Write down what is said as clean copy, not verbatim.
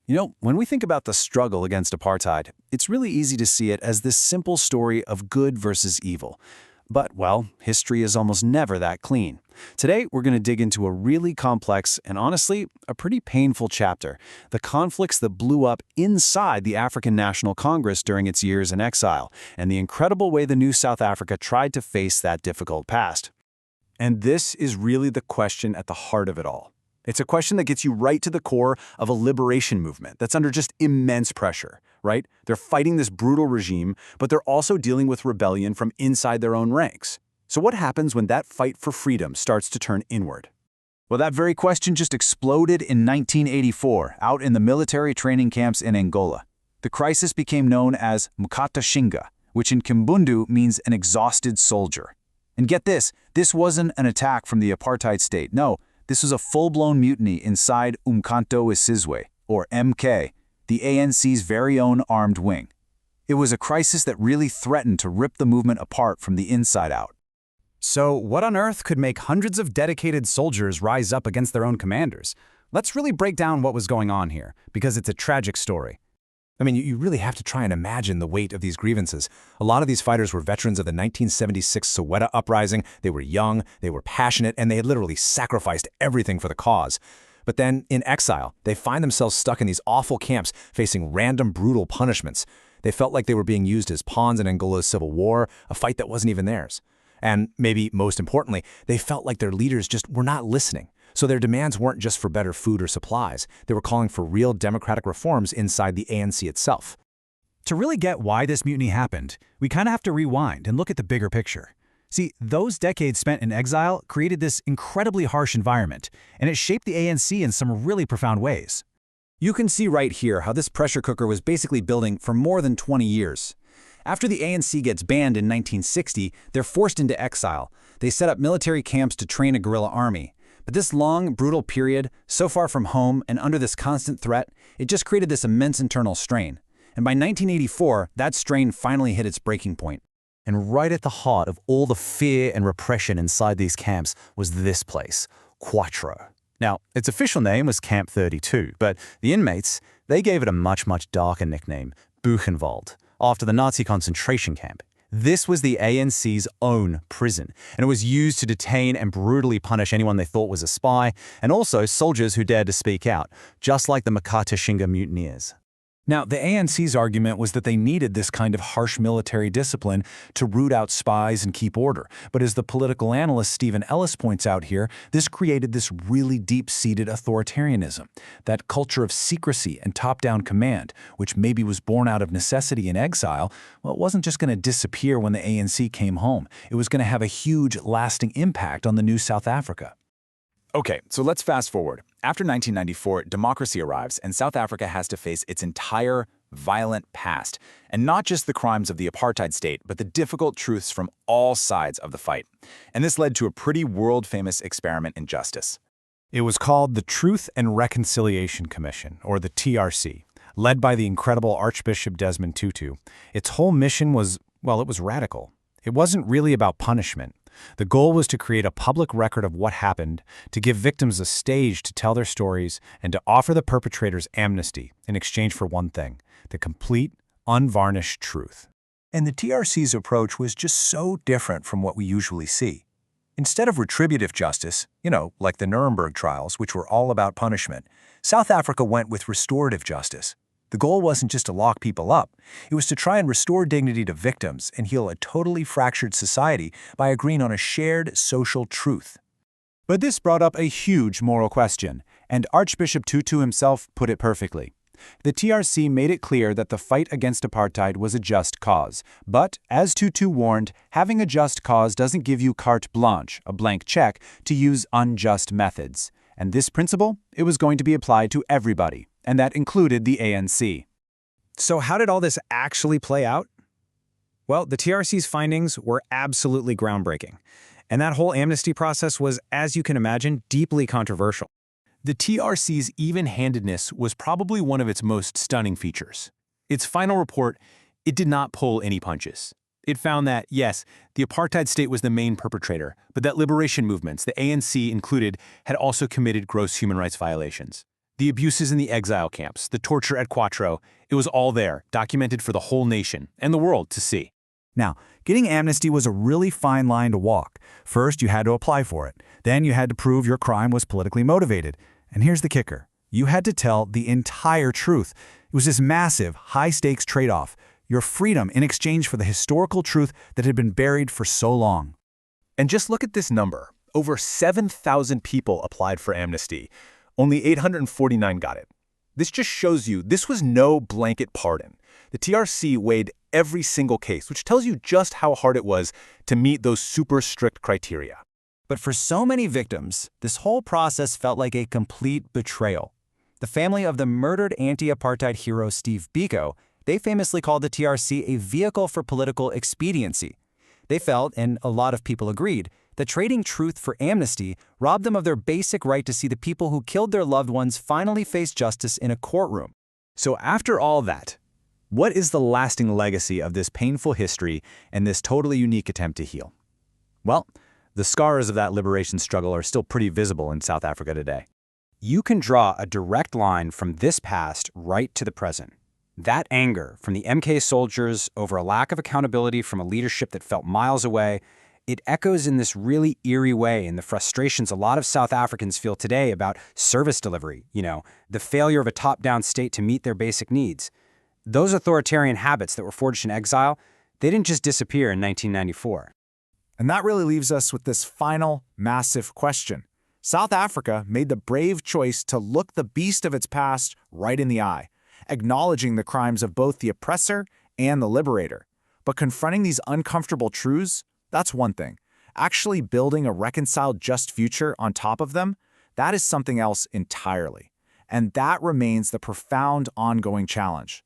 When we think about the struggle against apartheid, it's really easy to see it as this simple story of good versus evil. But, well, history is almost never that clean. Today, we're going to dig into a really complex and honestly, a pretty painful chapter, the conflicts that blew up inside the African National Congress during its years in exile, and the incredible way the new South Africa tried to face that difficult past. And this is really the question at the heart of it all. It's a question that gets you right to the core of a liberation movement that's under just immense pressure, right? They're fighting this brutal regime, but they're also dealing with rebellion from inside their own ranks. So what happens when that fight for freedom starts to turn inward? Well, that very question just exploded in 1984 out in the military training camps in Angola. The crisis became known as Mukata Shinga, which in Kimbundu means an exhausted soldier. And get this wasn't an attack from the apartheid state. No, this was a full-blown mutiny inside Umkhonto weSizwe, or MK, the ANC's very own armed wing. It was a crisis that really threatened to rip the movement apart from the inside out. So what on earth could make hundreds of dedicated soldiers rise up against their own commanders? Let's really break down what was going on here, because it's a tragic story. I mean, you really have to try and imagine the weight of these grievances. A lot of these fighters were veterans of the 1976 Soweto uprising. They were young, they were passionate, and they had literally sacrificed everything for the cause. But then, in exile, they find themselves stuck in these awful camps, facing random, brutal punishments. They felt like they were being used as pawns in Angola's civil war, a fight that wasn't even theirs. And maybe most importantly, they felt like their leaders just were not listening. So their demands weren't just for better food or supplies. They were calling for real democratic reforms inside the ANC itself. To really get why this mutiny happened, we kind of have to rewind and look at the bigger picture. See, those decades spent in exile created this incredibly harsh environment, and it shaped the ANC in some really profound ways. You can see right here how this pressure cooker was basically building for more than 20 years. After the ANC gets banned in 1960, they're forced into exile. They set up military camps to train a guerrilla army. But this long, brutal period, so far from home and under this constant threat, it just created this immense internal strain. And by 1984, that strain finally hit its breaking point. And right at the heart of all the fear and repression inside these camps was this place, Quatro. Now, its official name was Camp 32, but the inmates, they gave it a much darker nickname, Buchenwald, after the Nazi concentration camp. This was the ANC's own prison, and it was used to detain and brutally punish anyone they thought was a spy, and also soldiers who dared to speak out, just like the Mukata Shinga mutineers. Now, the ANC's argument was that they needed this kind of harsh military discipline to root out spies and keep order. But as the political analyst Stephen Ellis points out here, this created this really deep-seated authoritarianism, that culture of secrecy and top-down command, which maybe was born out of necessity in exile. Well, it wasn't just going to disappear when the ANC came home. It was going to have a huge, lasting impact on the new South Africa. Okay, so let's fast forward. After 1994, democracy arrives, and South Africa has to face its entire violent past. And not just the crimes of the apartheid state, but the difficult truths from all sides of the fight. And this led to a pretty world-famous experiment in justice. It was called the Truth and Reconciliation Commission, or the TRC, led by the incredible Archbishop Desmond Tutu. Its whole mission was, well, it was radical. It wasn't really about punishment. The goal was to create a public record of what happened, to give victims a stage to tell their stories, and to offer the perpetrators amnesty in exchange for one thing: the complete, unvarnished truth. And the TRC's approach was just so different from what we usually see. Instead of retributive justice, like the Nuremberg trials, which were all about punishment, South Africa went with restorative justice. The goal wasn't just to lock people up. It was to try and restore dignity to victims and heal a totally fractured society by agreeing on a shared social truth. But this brought up a huge moral question, and Archbishop Tutu himself put it perfectly. The TRC made it clear that the fight against apartheid was a just cause. But, as Tutu warned, having a just cause doesn't give you carte blanche, a blank check, to use unjust methods. And this principle, it was going to be applied to everybody, and that included the ANC. So how did all this actually play out? Well, the TRC's findings were absolutely groundbreaking. And that whole amnesty process was, as you can imagine, deeply controversial. The TRC's even-handedness was probably one of its most stunning features. Its final report, it did not pull any punches. It found that, yes, the apartheid state was the main perpetrator, but that liberation movements, the ANC included, had also committed gross human rights violations. The abuses in the exile camps, the torture at Quatro, it was all there, documented for the whole nation and the world to see. Now, getting amnesty was a really fine line to walk. First, you had to apply for it. Then you had to prove your crime was politically motivated. And here's the kicker. You had to tell the entire truth. It was this massive, high-stakes trade-off. Your freedom in exchange for the historical truth that had been buried for so long. And just look at this number. Over 7,000 people applied for amnesty. Only 849 got it. This just shows you this was no blanket pardon. The TRC weighed every single case, which tells you just how hard it was to meet those super strict criteria. But for so many victims, this whole process felt like a complete betrayal. The family of the murdered anti-apartheid hero Steve Biko, they famously called the TRC a vehicle for political expediency. They felt, and a lot of people agreed, that trading truth for amnesty robbed them of their basic right to see the people who killed their loved ones finally face justice in a courtroom. So after all that, what is the lasting legacy of this painful history and this totally unique attempt to heal? Well, the scars of that liberation struggle are still pretty visible in South Africa today. You can draw a direct line from this past right to the present. That anger from the MK soldiers over a lack of accountability from a leadership that felt miles away, it echoes in this really eerie way in the frustrations a lot of South Africans feel today about service delivery, the failure of a top-down state to meet their basic needs. Those authoritarian habits that were forged in exile, they didn't just disappear in 1994. And that really leaves us with this final, massive question. South Africa made the brave choice to look the beast of its past right in the eye, acknowledging the crimes of both the oppressor and the liberator. But confronting these uncomfortable truths, that's one thing. Actually building a reconciled, just future on top of them, that is something else entirely. And that remains the profound ongoing challenge.